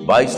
22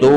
2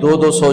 200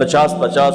50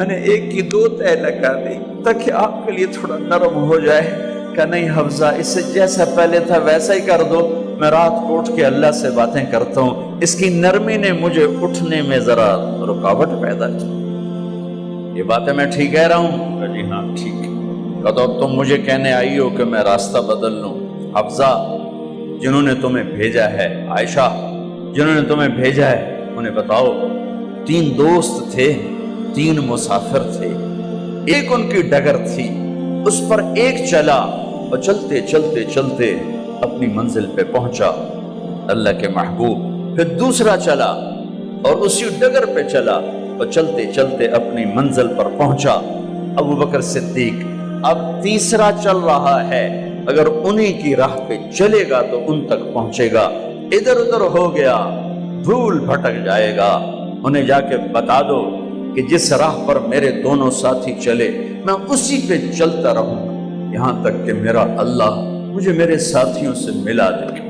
میں نے ایک کی 2 تہ لگا دی تاکہ آپ کے لیے تھوڑا نرم ہو جائے۔ کہ نہیں حفظہ، اس سے جیسا پہلے تھا ویسا ہی کر دو، میں رات کو اٹھ کے اللہ سے باتیں کرتا ہوں، اس کی نرمی نے مجھے اٹھنے میں ذرا رکاوٹ پیدا کی۔ یہ باتیں میں ٹھیک کہہ رہا ہوں؟ کہ جی ہاں ٹھیک ہے۔ کہ تو اب تم مجھے کہنے آئی ہو کہ میں راستہ بدل لوں؟ حفظہ، جنہوں نے تمہیں بھیجا ہے، عائشہ جنہوں نے تمہیں بھیجا ہے، انہیں بتاؤ 3 دوست تھے، 3 مسافر تھے، ایک ان کی ڈگر تھی، اس پر ایک چلا اور چلتے چلتے چلتے اپنی منزل پہ پہنچا اللہ کے محبوب، پھر دوسرا چلا اور اسی ڈگر پہ چلا اور چلتے چلتے اپنی منزل پر پہنچا ابو بکر صدیق۔ اب تیسرا چل رہا ہے، اگر انہی کی راہ پہ چلے گا تو ان تک پہنچے گا، ادھر ادھر ہو گیا بھول بھٹک جائے گا۔ انہیں جا کے بتا دو کہ جس راہ پر میرے دونوں ساتھی چلے میں اسی پہ چلتا رہوں یہاں تک کہ میرا اللہ مجھے میرے ساتھیوں سے ملا دے۔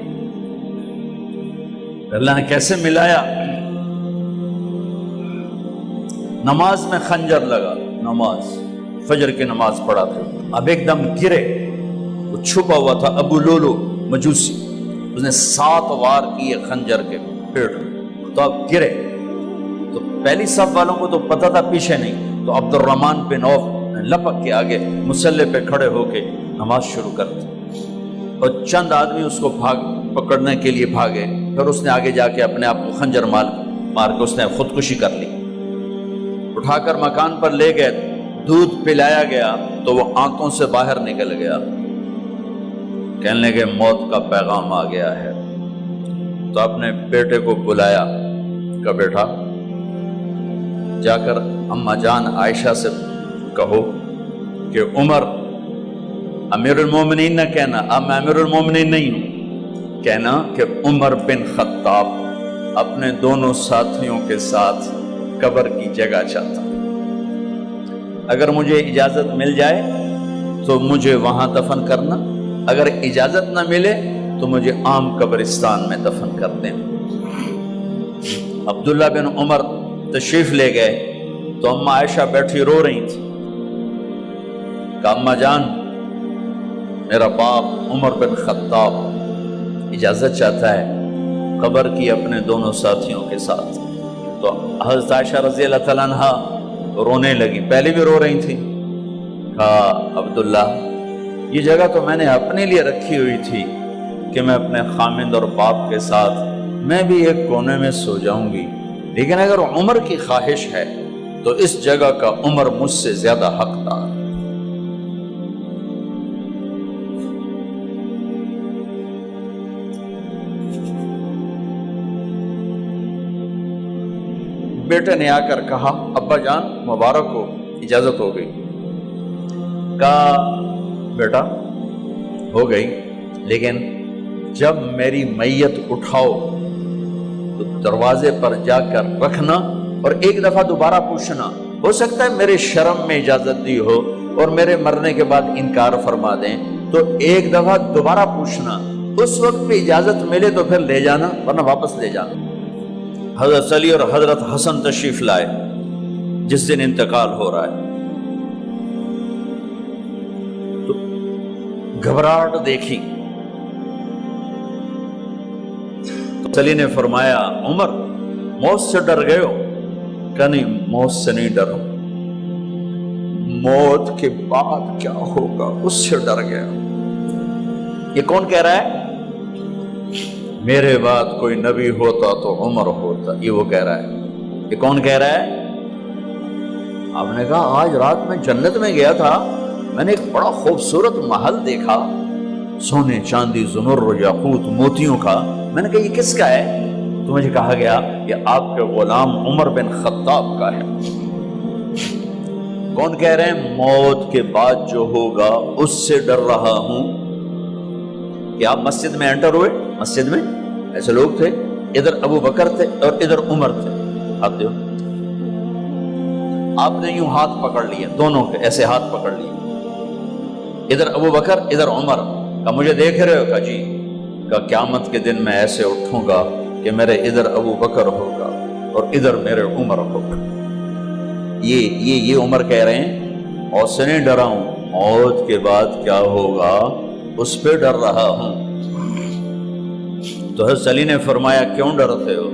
اللہ نے کیسے ملایا؟ نماز میں خنجر لگا، نماز فجر کی نماز پڑھا تھا، اب ایک دم گرے، وہ چھپا ہوا تھا ابو لولو مجوسی، اس نے 7 وار کیے خنجر کے پیٹ میں، تو اب گرے تو پہلی صف والوں کو تو پتہ تھا پیچھے نہیں، تو عبد الرحمن بن عوف لپک کے آگے مصلی پہ کھڑے ہو کے نماز شروع کر دی، اور چند آدمی اس کو پکڑنے کے لیے بھاگے، پھر اس نے آگے جا کے اپنے آپ کو خنجر مار کے اس نے خودکشی کر لی۔ اٹھا کر مکان پر لے گئے، دودھ پلایا گیا تو وہ آنتوں سے باہر نکل گیا، کہنے لگے موت کا پیغام آ گیا ہے۔ تو اپنے بیٹے کو بلایا کہ بیٹا جا کر اماں جان عائشہ سے کہو کہ عمر، امیر المومنین نہ کہنا، اب میں امیر المومنین نہیں ہوں، کہنا کہ عمر بن خطاب اپنے دونوں ساتھیوں کے ساتھ قبر کی جگہ چاہتا، اگر مجھے اجازت مل جائے تو مجھے وہاں دفن کرنا، اگر اجازت نہ ملے تو مجھے عام قبرستان میں دفن کر دیں۔ عبداللہ بن عمر تشریف لے گئے تو اماں عائشہ بیٹھی رو رہی تھی کہ اماں جان میرا باپ عمر بن خطاب اجازت چاہتا ہے قبر کی اپنے دونوں ساتھیوں کے ساتھ۔ تو حضرت عائشہ رضی اللہ تعالیٰ عنہ رونے لگی، پہلے بھی رو رہی تھی، کہا عبداللہ یہ جگہ تو میں نے اپنے لیے رکھی ہوئی تھی کہ میں اپنے خامند اور باپ کے ساتھ میں بھی ایک کونے میں سو جاؤں گی، لیکن اگر عمر کی خواہش ہے تو اس جگہ کا عمر مجھ سے زیادہ حقدار۔ بیٹے نے آ کر کہا ابا جان مبارک ہو، اجازت ہو گئی۔ کہا بیٹا ہو گئی، لیکن جب میری میت اٹھاؤ تو دروازے پر جا کر رکھنا اور ایک دفعہ دوبارہ پوچھنا، ہو سکتا ہے میرے شرم میں اجازت دی ہو اور میرے مرنے کے بعد انکار فرما دیں، تو ایک دفعہ دوبارہ پوچھنا، اس وقت پہ اجازت ملے تو پھر لے جانا ورنہ واپس لے جانا۔ حضرت علی اور حضرت حسن تشریف لائے جس دن انتقال ہو رہا ہے، تو گھبراہٹ دیکھی، تو علی نے فرمایا عمر موت سے ڈر گئے ہو؟ کہ نہیں موت سے نہیں ڈرا، موت کے بعد کیا ہوگا اس سے ڈر گیا۔ یہ کون کہہ رہا ہے؟ میرے بعد کوئی نبی ہوتا تو عمر ہوتا، یہ وہ کہہ رہا ہے۔ یہ کون کہہ رہا ہے؟ آپ نے کہا آج رات میں جنت میں گیا تھا، میں نے ایک بڑا خوبصورت محل دیکھا، سونے چاندی زمر یاقوت موتیوں کا، میں نے کہا یہ کس کا ہے؟ تو مجھے کہا گیا یہ آپ کے غلام عمر بن خطاب کا ہے۔ کون کہہ رہے ہیں موت کے بعد جو ہوگا اس سے ڈر رہا ہوں؟ کہ آپ مسجد میں انٹر ہوئے، مسجد میں ایسے لوگ تھے، ادھر ابو بکر تھے اور ادھر عمر تھے، ہاتھ دیو، آپ نے یوں ہاتھ پکڑ لیے، دونوں کے ایسے ہاتھ پکڑ لیے، ادھر ابو بکر ادھر عمر، کہا مجھے دیکھ رہے ہو؟ کہا جی۔ کہا قیامت کے دن میں ایسے اٹھوں گا کہ میرے ادھر ابو بکر ہوگا اور ادھر میرے عمر ہوگا۔ یہ عمر کہہ رہے ہیں اور سے نہیں ڈرا ہوں، موت کے بعد کیا ہوگا اس پہ ڈر رہا ہوں۔ تو حضرت علی نے فرمایا کیوں ڈرتے ہو؟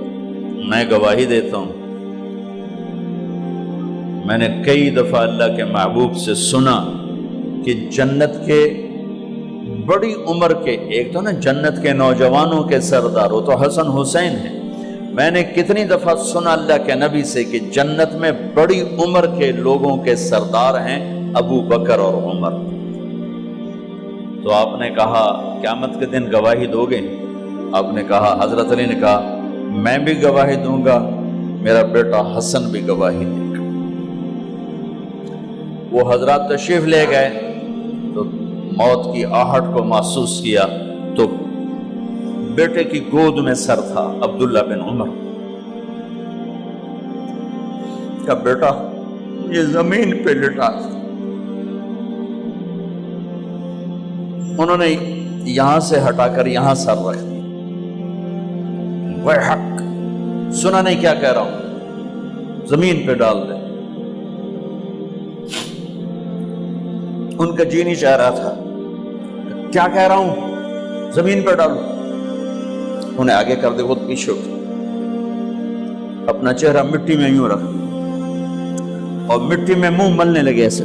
میں گواہی دیتا ہوں، میں نے کئی دفعہ اللہ کے محبوب سے سنا کہ جنت کے بڑی عمر کے، ایک تو نا جنت کے نوجوانوں کے سردار، وہ تو حسن حسین ہیں، میں نے کتنی دفعہ سنا اللہ کے نبی سے کہ جنت میں بڑی عمر کے لوگوں کے سردار ہیں ابو بکر اور عمر۔ تو آپ نے کہا قیامت کے دن گواہی دو گے؟ آپ نے کہا، حضرت علی نے کہا میں بھی گواہی دوں گا، میرا بیٹا حسن بھی گواہی دے گا۔ وہ حضرات تشریف لے گئے تو موت کی آہٹ کو محسوس کیا تو بیٹے کی گود میں سر تھا عبداللہ بن عمر کا بیٹا، یہ زمین پہ لٹا تھا۔ انہوں نے یہاں سے ہٹا کر یہاں سر رکھ دیا۔ وَيْحَكَ، سنا نہیں کیا کہہ رہا ہوں، زمین پہ ڈال دے۔ ان کا جی نہیں چاہ رہا تھا، کیا کہہ رہا ہوں، زمین پہ ڈالو۔ انہیں آگے کر دے، خود پیچھے اٹھ، اپنا چہرہ مٹی میں یوں رکھ اور مٹی میں منہ ملنے لگے ایسے،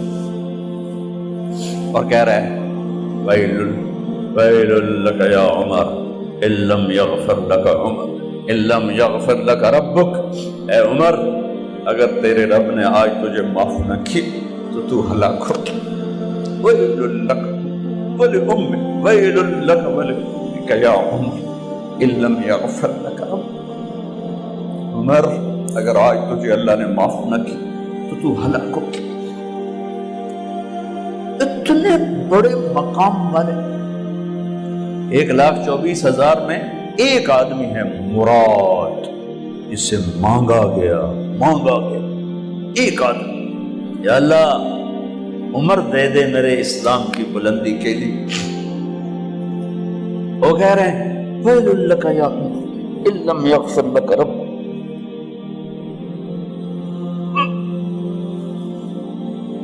اور کہہ رہا ہے وَيْلٌ لَكَ يَا عُمَرْ إِن لَّمْ يَغْفِرْ لَكَ عُمَرْ إِن لَّمْ يَغْفِرْ لَكَ رَبُّكَ، اے عمر اگر تیرے رب نے آج تجھے معاف نہ کی تو ہلاک ہو۔ وَيْلٌ لَكَ وَلِأُمِّكَ وَيْلٌ لَكَ وَلِأُمِّكَ يَا عُمَرْ إِن لَّمْ يَغْفِرْ لَكَ رَبُّكَ، عمر اگر آج تجھے اللہ نے معاف نہ کی تو ہلاک ہو۔ اتنے بڑے مقام والے، 1,24,000 میں ایک آدمی ہے مراد، جسے مانگا گیا ایک آدمی، یا اللہ عمر دے دے میرے اسلام کی بلندی کے لیے۔ وہ کہہ رہے ہیں وَيْلٌ لَكَ يَا عُمَرْ إِن لَّمْ يَغْفِرْ لَكَ رَبُّكَ،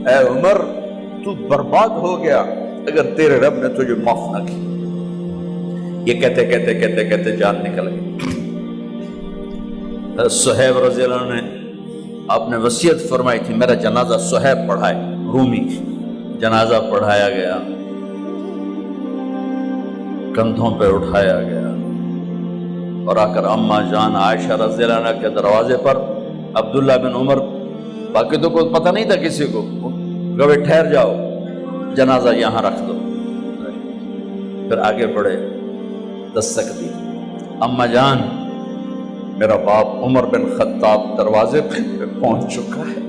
اے عمر تو برباد ہو گیا اگر تیرے رب نے تجھے معاف نہ کی۔ یہ کہتے جان نکل گئی۔ صہیب رضی اللہ عنہ نے آپ نے وصیت فرمائی تھی میرا جنازہ صہیب پڑھائے، رومی جنازہ پڑھایا گیا، کندھوں پہ اٹھایا گیا، اور آ کر اماں جان عائشہ رضی اللہ عنہ کے دروازے پر عبداللہ بن عمر، باقی تو کوئی پتہ نہیں تھا کسی کو، گوے ٹھہر جاؤ جنازہ یہاں رکھ دو۔ پھر آگے بڑھے، دستک دی، اماں جان میرا باپ عمر بن خطاب دروازے پہ پہنچ چکا ہے،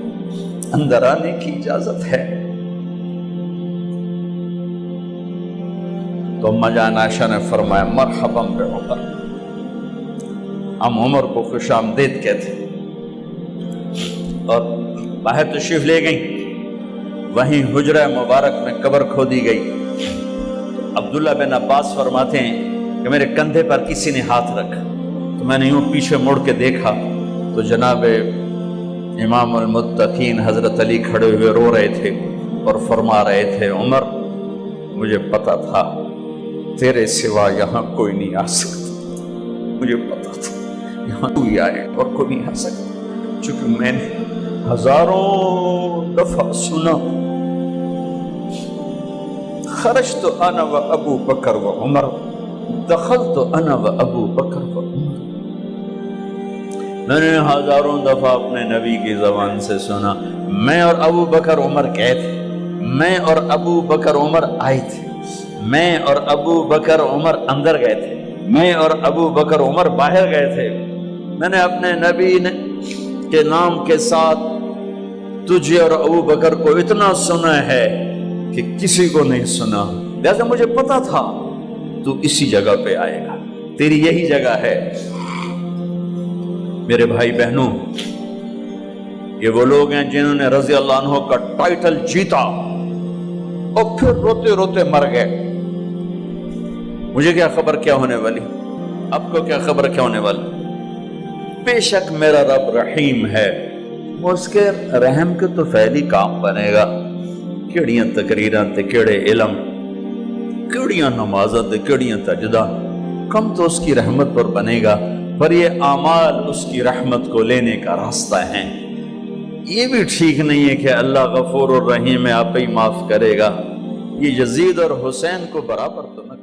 اندر آنے کی اجازت ہے۔ تو اماں جان عائشہ نے فرمایا مرحبا بعمر، ہم عمر کو خوش آمدید کہتے، اور باہر تشریف لے گئیں۔ وہیں حجرہ مبارک میں قبر کھودی گئی۔ عبداللہ بن عباس فرماتے ہیں کہ میرے کندھے پر کسی نے ہاتھ رکھا تو میں نے یوں پیچھے مڑ کے دیکھا تو جناب امام المتقین حضرت علی کھڑے ہوئے رو رہے تھے اور فرما رہے تھے عمر مجھے پتا تھا تیرے سوا یہاں کوئی نہیں آ سکتا، مجھے پتا تھا یہاں تو ہی آئے اور کوئی نہیں آ سکتا، چونکہ میں نے ہزاروں دفعہ سنا خرجت انا و ابو بکر و عمر دخلت انا و ابو بکر و عمر، میں نے ہزاروں دفعہ اپنے نبی کی زبان سے سنا میں اور ابو بکر عمر گئے تھے، میں اور ابو بکر عمر آئے تھے، میں اور ابو بکر عمر اندر گئے تھے، میں اور ابو بکر عمر باہر گئے تھے، میں نے اپنے نبی کے نام کے ساتھ تجھے اور ابو بکر کو اتنا سنا ہے کہ کسی کو نہیں سنا، لہذا مجھے پتا تھا تو اسی جگہ پہ آئے گا، تیری یہی جگہ ہے۔ میرے بھائی بہنوں، یہ وہ لوگ ہیں جنہوں نے رضی اللہ عنہ کا ٹائٹل جیتا اور پھر روتے روتے مر گئے۔ مجھے کیا خبر کیا ہونے والی، آپ کو کیا خبر کیا ہونے والی؟ بے شک میرا رب رحیم ہے، وہ اس کے رحم کے تو فعلی کام بنے گا، کیڑیاں تقریراں تے کیڑے علم، کیڑیاں نمازاں تے کیڑیاں سجدہ، کم تو اس کی رحمت پر بنے گا، پر یہ اعمال اس کی رحمت کو لینے کا راستہ ہیں۔ یہ بھی ٹھیک نہیں ہے کہ اللہ غفور الرحیم ہے، آپ ہی معاف کرے گا، یہ یزید اور حسین کو برابر تو نہ